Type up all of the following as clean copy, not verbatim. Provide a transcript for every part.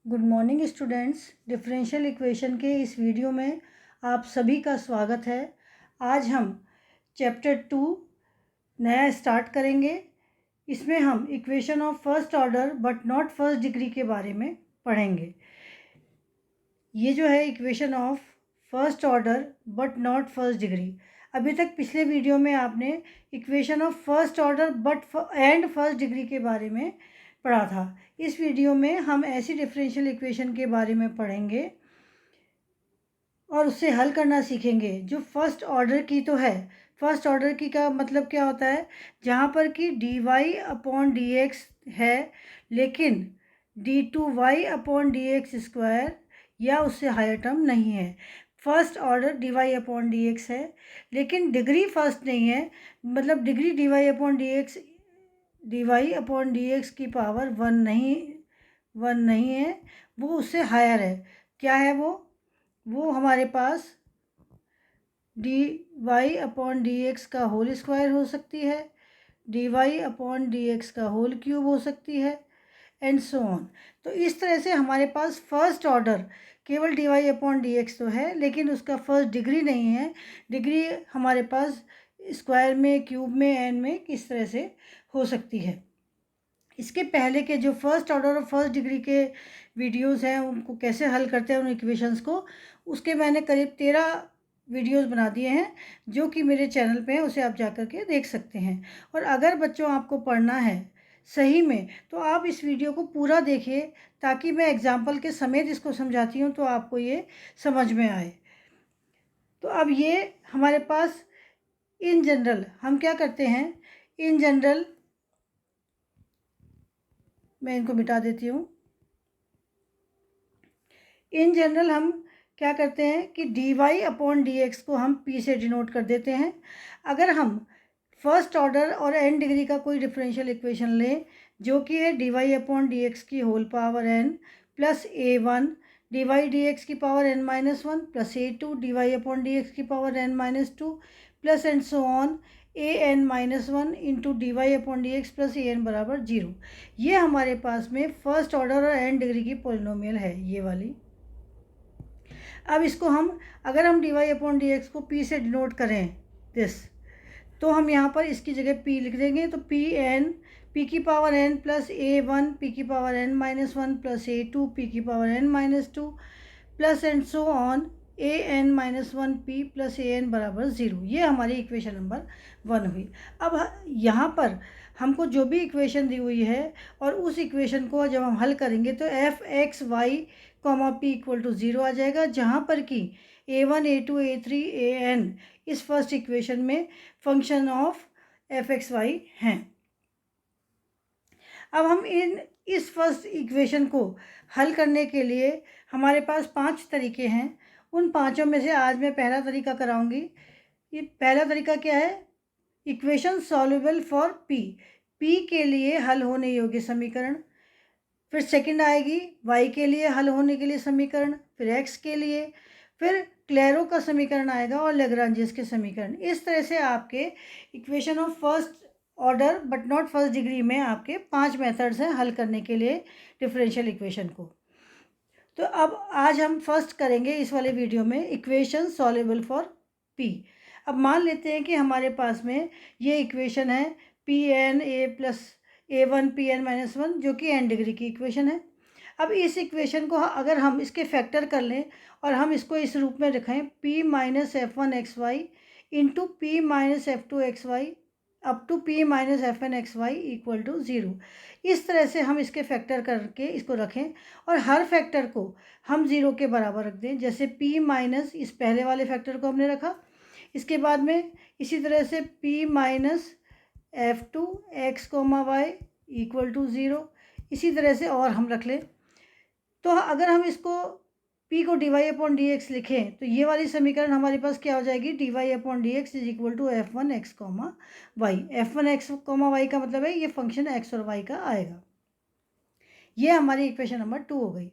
Good morning students. Differential equation के इस video में आप सभी का स्वागत है। आज हम चैप्टर 2 नया स्टार्ट करेंगे। इसमें हम equation of first order but not first degree के बारे में पढ़ेंगे। ये जो है equation of first order but not first degree, अभी तक पिछले वीडियो में आपने equation of first order but and first degree के बारे में पढ़ा था। इस वीडियो में हम ऐसी डिफरेंशियल इक्वेशन के बारे में पढ़ेंगे और उससे हल करना सीखेंगे जो फर्स्ट ऑर्डर की तो है। फर्स्ट ऑर्डर की का मतलब क्या होता है? जहाँ पर कि dy/dx है लेकिन d2y/dx² या उससे हायर टर्म नहीं है। फर्स्ट ऑर्डर dy/dx है लेकिन डिग्री फर्स्ट नहीं है, मतलब डिग्री dy/dx की पावर वन नहीं है, वो उससे हायर है। क्या है वो हमारे पास dy/dx का होल स्क्वायर हो सकती है, dy/dx का होल क्यूब हो सकती है एंड सो ऑन। तो इस तरह से हमारे पास फर्स्ट ऑर्डर केवल dy/dx तो है लेकिन उसका फर्स्ट डिग्री नहीं है। डिग्री हमारे पास स्क्वायर में, क्यूब में, एन में किस तरह से हो सकती है। इसके पहले के जो फर्स्ट ऑर्डर और फर्स्ट डिग्री के वीडियोस हैं उनको कैसे हल करते हैं उन इक्वेशंस को, उसके मैंने करीब 13 वीडियोस बना दिए हैं जो कि मेरे चैनल पे हैं, उसे आप जा कर के देख सकते हैं। और अगर बच्चों आपको पढ़ना है सही में तो आप इस वीडियो को पूरा देखिए ताकि मैं एग्जाम्पल के समेत इसको समझाती हूँ तो आपको ये समझ में आए। तो अब ये हमारे पास इन जनरल हम क्या करते हैं, इन जनरल मैं इनको मिटा देती हूँ। इन जनरल हम क्या करते हैं कि dy/dx को हम p से डिनोट कर देते हैं। अगर हम फर्स्ट ऑर्डर और n डिग्री का कोई डिफरेंशियल इक्वेशन लें जो कि है dy/dx की whole power n plus a1 dy/dx की power n-1 plus a2 dy/dx की power n-2 plus and so on an-1 into dy/dx plus an बराबर 0। ये हमारे पास में फर्स्ट ऑर्डर और n डिग्री की पॉलिनोमियल है ये वाली। अब इसको हम अगर हम dy/dx को p से डिनोट करें दिस, तो हम यहाँ पर इसकी जगह p लिख देंगे। तो p की power n plus a1 p की power n-1 plus a2 p की power n-2 plus and so on an-1 p plus an बराबर 0। ये हमारी इक्वेशन नंबर 1 हुई। अब यहाँ पर हमको जो भी इक्वेशन दी हुई है और उस इक्वेशन को जब हम हल करेंगे तो f(x, y, p equal to 0 आ जाएगा, जहाँ पर कि a1, a2, a3, an इस फर्स्ट इक्वेशन में फंक्शन ऑफ f(x, y) हैं। अब हम इस फर्स्ट इक्वेशन को हल करने के लिए हमारे पास 5 तरीके हैं। उन पांचों में से आज मैं पहला तरीका कराऊंगी। ये पहला तरीका क्या है? इक्वेशन सॉल्युबल फॉर p के लिए हल होने योग्य समीकरण। फिर सेकंड आएगी y के लिए हल होने के लिए समीकरण, फिर x के लिए, फिर क्लेरो का समीकरण आएगा और लेग्रांजियस के समीकरण। इस तरह से आपके equation of first order but not first degree में आपके 5 मेथड्स हैं हल करने के लिए डिफरेंशियल इक्वेशन को। तो अब आज हम फर्स्ट करेंगे इस वाले वीडियो में इक्वेशन सॉल्युबल फॉर p। अब मान लेते हैं कि हमारे पास में ये इक्वेशन है pn a plus a1 pn-1 जो कि n डिग्री की इक्वेशन है। अब इस इक्वेशन को अगर हम इसके फैक्टर कर लें और हम इसको इस रूप में रखें p-f1xy into p-f2xy up to p-fn(xy) equal to 0। इस तरह से हम इसके फैक्टर करके इसको रखें और हर फैक्टर को हम 0 के बराबर रख दें। जैसे p- इस पहले वाले फैक्टर को हमने रखा, इसके बाद में इसी तरह से p-f2x, y इक्वल टू 0। इसी तरह से और हम रख लें। तो अगर हम इसको p को dy/dx लिखें तो ये वाली समीकरण हमारे पास क्या हो जाएगी? dy/dx is equal to f1x, y। f1x, y का मतलब है ये फंक्शन x और y का आएगा। ये हमारी इक्वेशन नंबर 2 हो गई।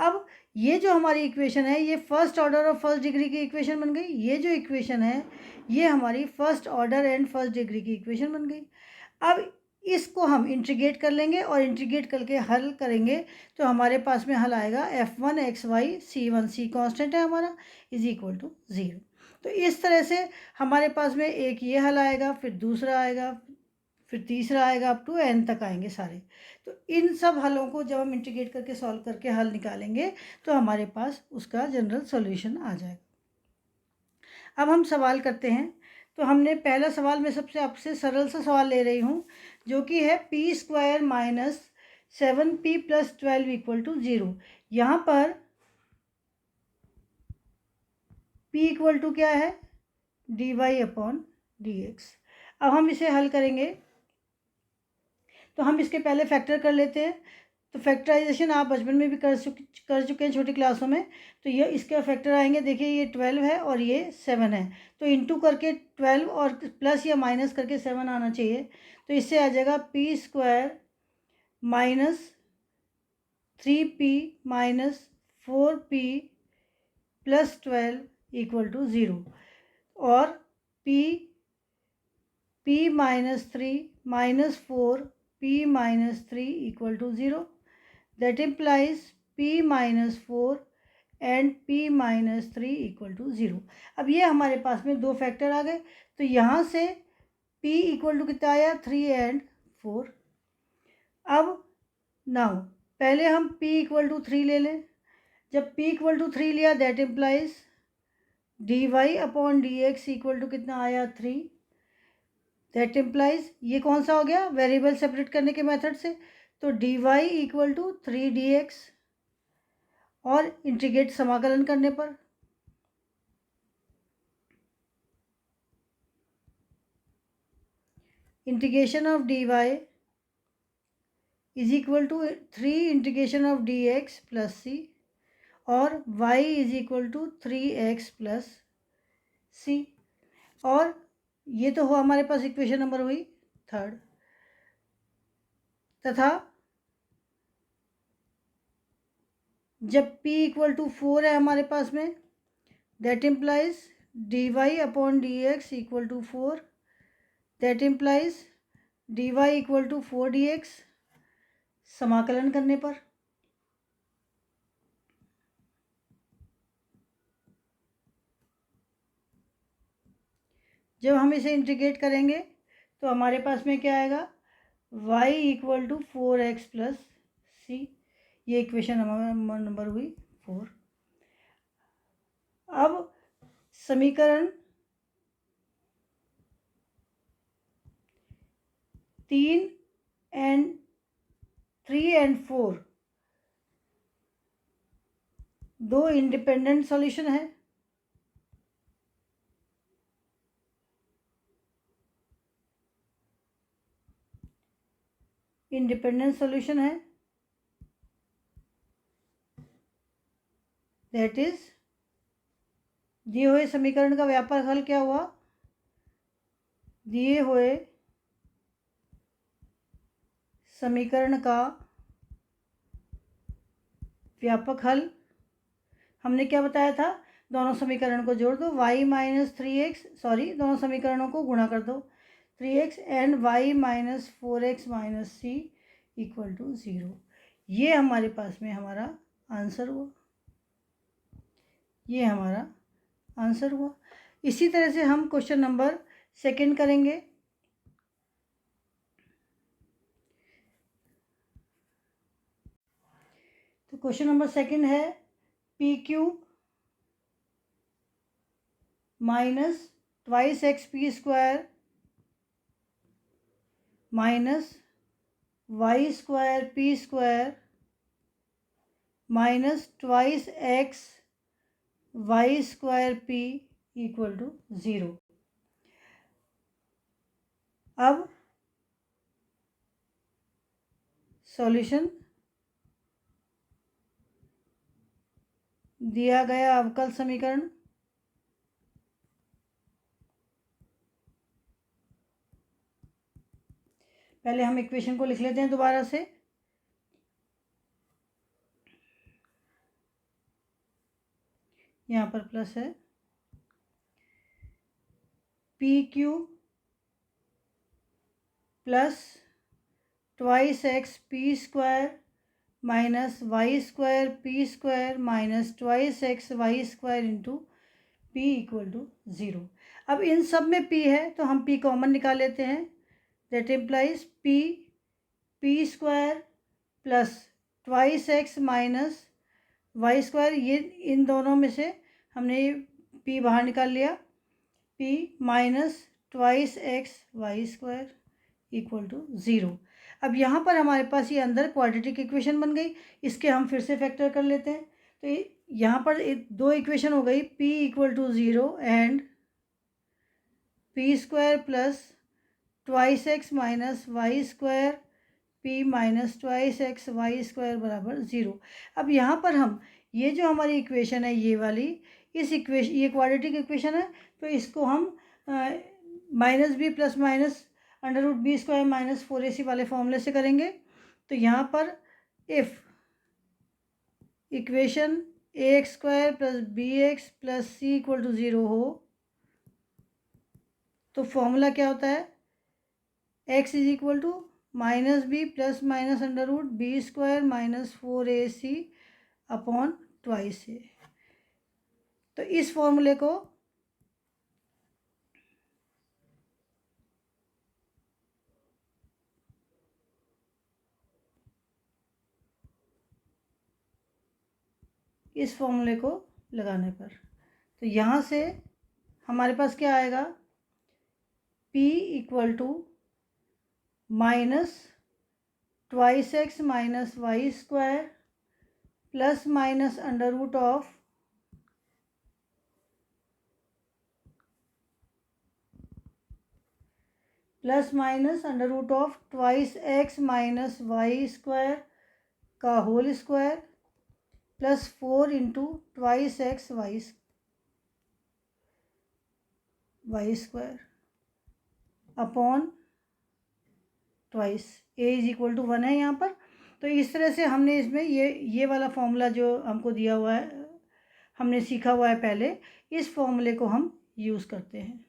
अब ये जो हमारी इक्वेशन है ये फर्स्ट ऑर्डर और फर्स्ट डिग्री की इक्वेशन बन गई। ये जो इक्वेशन है ये हमारी first order and first degree की इक्वेशन बन गई। अब इसको हम इंटीग्रेट कर लेंगे और इंटीग्रेट करके हल करेंगे तो हमारे पास में हल आएगा f1 xy c1 कांस्टेंट है हमारा इज इक्वल टू 0। तो इस तरह से हमारे पास में एक ये हल आएगा, फिर दूसरा आएगा, फिर तीसरा आएगा, अप टू n तक आएंगे सारे। तो इन सब हलों को जब हम इंटीग्रेट करके सॉल्व करके हल निकालेंगे तो हमारे पास उसका जनरल सॉल्यूशन आ जाएगा। अब हम सवाल करते हैं। तो हमने पहला सवाल में सबसे आपसे सरल सा सवाल ले रही हूँ जो कि है p² minus 7p plus 12 equal to 0। यहाँ पर p इक्वल टू क्या है, dy अपॉन dx। अब हम इसे हल करेंगे तो हम इसके पहले फैक्टर कर लेते हैं। तो फैक्टराइजेशन आप बचपन में भी कर चुके हैं छोटी क्लासों में। तो ये इसके फैक्टर आएंगे, देखिए ये 12 है और ये 7 है, तो इंटू करके 12 और प्लस या माइनस करके 7 आना चाहिए। तो इससे आ जाएगा p² minus 3p minus 4p plus 12 equal to 0 और p minus 3 minus 4p minus 3 equal to 0। That implies p minus 4 and p minus 3 equal to 0। अब ये हमारे पास में दो फैक्टर आ गए, तो यहाँ से p इक्वल टू कितना आया, 3 and 4। अब नाउ पहले हम p इक्वल टू 3 ले लें। जब p इक्वल टू 3 लिया that implies dy upon dx equal to कितना आया, 3। दैट इम्प्लाइज ये कौन सा हो गया, वेरिएबल सेपरेट करने के मेथड से। तो dy इक्वल टू 3dx और इंटीग्रेट समाकलन करने पर integration of dy is equal to 3 integration of dx plus c और y is equal to 3x plus c। और ये तो हुआ हमारे पास इक्वेशन नंबर हुई 3rd। तथा जब p इक्वल टू 4 है हमारे पास में that implies dy upon dx equal to 4। That implies dy equal to 4dx समाकलन करने पर जब हम इसे इंटीग्रेट करेंगे तो हमारे पास में क्या आएगा, y equal to 4x plus c। ये इक्वेशन नंबर हुई 4। अब समीकरण 3 and 4 दो इंडिपेंडेंट सॉल्यूशन है। इंडिपेंडेंट सॉल्यूशन है दैट इज दिए हुए समीकरण का व्यापक हल क्या हुआ, दिए हुए समीकरण का व्यापक हल हमने क्या बताया था, दोनों समीकरण को जोड़ दो, y माइनस 3x, सॉरी दोनों समीकरणों को गुणा कर दो 3x and y minus 4x minus c equal to 0। ये हमारे पास में हमारा आंसर हुआ, ये हमारा आंसर हुआ। इसी तरह से हम क्वेश्चन नंबर 2 करेंगे। तो क्वेश्चन नंबर 2 है p³ minus twice xp² minus y² minus twice x y² equal to 0। अब सॉल्यूशन दिया गया अवकल समीकरण पहले हम इक्वेशन को लिख लेते हैं दोबारा से। यहाँ पर प्लस है p³ plus twice x p square minus Y square p square minus twice x Y square into p equal to 0। अब इन सब में पी है तो हम पी कॉमन निकाल लेते हैं। That implies p square plus twice x minus Y square, ये इन दोनों में से हमने पी बाहर निकाल लिया, p minus twice x Y square equal to 0। अब यहाँ पर हमारे पास ये अंदर क्वाड्रेटिक इक्वेशन बन गई, इसके हम फिर से फैक्टर कर लेते हैं। तो यहाँ पर दो इक्वेशन हो गई, p equal to 0 and p square plus twice x minus Y square p minus twice x Y square बराबर 0। अब यहाँ पर हम ये जो हमारी इक्वेशन है ये वाली, इस इक्वेशन, ये क्वाड्रेटिक इक्वेशन है तो इसको हम minus B plus minus under root B square minus 4ac वाले फॉर्मूले से करेंगे। तो यहाँ पर if equation A X square plus B X plus C equal to 0 हो तो फॉर्मूला क्या होता है, x is equal to minus B plus minus under root B square minus 4ac upon twice A. तो इस फॉर्मूले को लगाने पर तो यहाँ से हमारे पास क्या आएगा, p equal to minus twice x minus Y square plus minus under root of twice x minus Y square का whole square plus 4 into twice x Y square upon twice A is equal to 1 है यहाँ पर। तो इस तरह से हमने इसमें ये वाला फॉर्मूला जो हमको दिया हुआ है, हमने सीखा हुआ है पहले, इस फॉर्मूले को हम यूज़ करते हैं।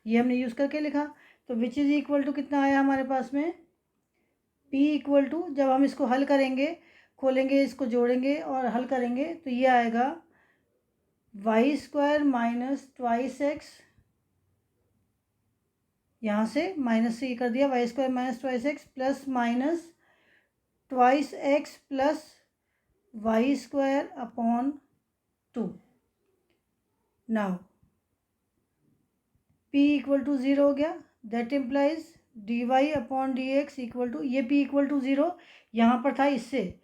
ये हमने यूज़ करके लिखा तो विच इज़ इक्वल टू कितना आया हमारे पास में, p इक्वल टू, जब हम इसको हल करेंगे, खोलेंगे इसको जोड़ेंगे और हल करेंगे तो ये आएगा y square minus twice x, यहाँ से माइनस से ये कर दिया, y square minus twice x plus minus twice x plus y square upon 2। Now p equal to 0 हो गया, that implies D y upon d x equal to, ये p equal to 0 यहाँ पर था, इससे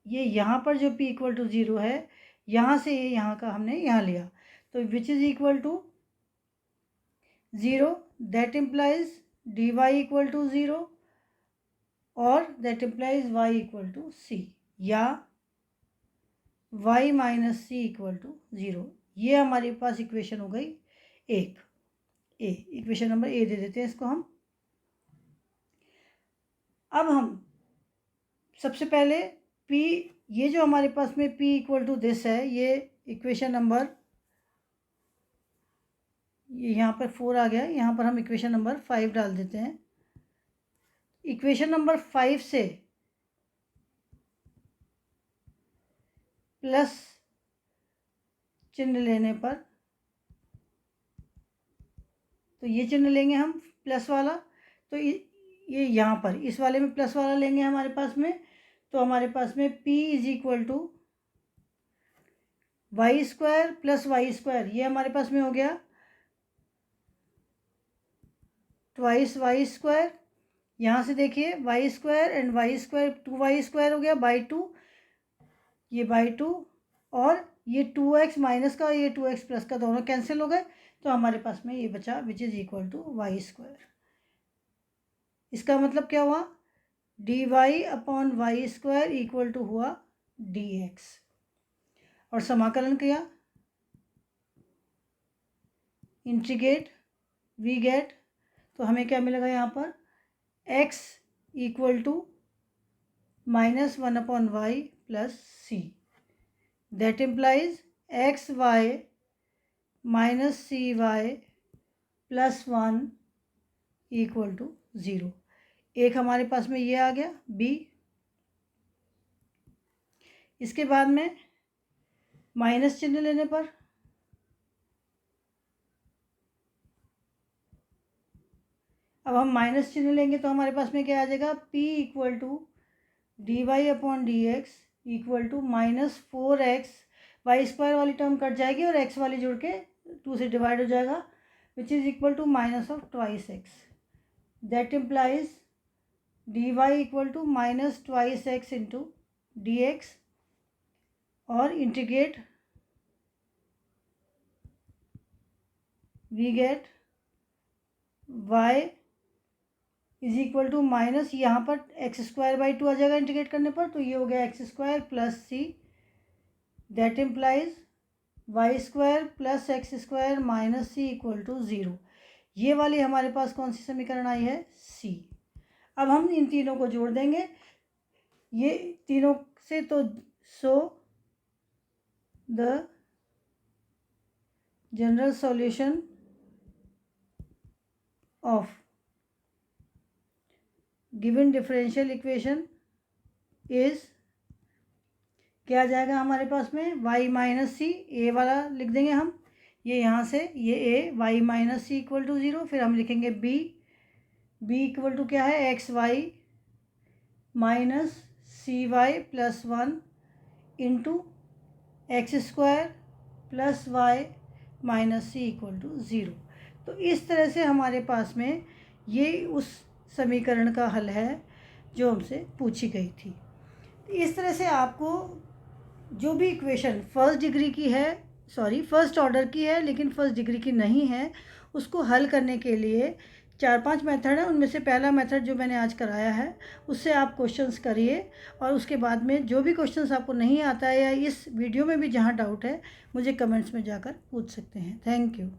ये यहाँ पर जो p इक्वल टू 0 है, यहाँ से ये यहाँ का हमने यहाँ लिया तो which is equal to 0, that implies D Y equal to 0 और that implies y equal to c या y minus c equal to 0। ये हमारे पास इक्वेशन हो गई एक, ए, इक्वेशन नंबर ए दे देते हैं इसको हम। अब हम सबसे पहले p, ये जो हमारे पास में p इक्वल टू दिस है, ये इक्वेशन नंबर, ये यहाँ पर 4 आ गया, यहाँ पर हम इक्वेशन नंबर 5 डाल देते हैं। इक्वेशन नंबर 5 से प्लस चिन्ह लेने पर, तो ये चिन्ह लेंगे हम प्लस वाला, तो ये यहाँ पर इस वाले में प्लस वाला लेंगे हमारे पास में, तो हमारे पास में p is equal to y square plus y square, ये हमारे पास में हो गया ट्वाइस वाई स्क्वायर, यहाँ से देखिए y square and y square 2y square हो गया बाई 2, ये बाई 2 और ये 2x माइनस का, ये 2x प्लस का दोनों कैंसिल हो गए, तो हमारे पास में ये बचा which is equal to y square. इसका मतलब क्या हुआ, d y upon y square equal to हुआ डी एक्स, और समाकलन किया, इंटीग्रेट, वी गेट, तो हमें क्या मिलेगा यहाँ पर, x equal to minus 1 upon y plus c, that implies x y minus c y plus 1 equal to 0। एक हमारे पास में ये आ गया b। इसके बाद में माइनस चिन्ह लेने पर अब हम माइनस चिन्ह लेंगे तो हमारे पास में क्या आ जाएगा, p equal to d y upon d x equal to -4x। Y square वाली टर्म कट जाएगी और x वाली जुड़ के 2 से डिवाइड हो जाएगा, which is equal to -2x। That implies D Y equal to -2x into D x और integrate we get y is equal to minus, यहाँ पर x²/2 आ जाएगा इंटीग्रेट करने पर, तो ये हो गया x² plus c। That implies y² plus x² minus c equal to 0। ये वाली हमारे पास कौन सी समीकरण आई है, c। अब हम इन तीनों को जोड़ देंगे, ये तीनों से, तो so the general solution of given differential equation is, क्या आ जाएगा हमारे पास में, y माइनस सी, ए वाला लिख देंगे हम, ये यहाँ से ये a, y minus c equal to 0। फिर हम लिखेंगे b इक्वल टू क्या है, x y minus c y plus 1 into x² plus y minus c equal to 0। तो इस तरह से हमारे पास में ये उस समीकरण का हल है जो हमसे पूछी गई थी। इस तरह से आपको जो भी इक्वेशन फर्स्ट ऑर्डर की है लेकिन फर्स्ट डिग्री की नहीं है, उसको हल करने के लिए 4-5 मेथड है। उनमें से पहला मेथड जो मैंने आज कराया है उससे आप क्वेश्चंस करिए, और उसके बाद में जो भी क्वेश्चंस आपको नहीं आता है या इस वीडियो में भी जहाँ डाउट है, मुझे कमेंट्स में जाकर पूछ सकते हैं। Thank you.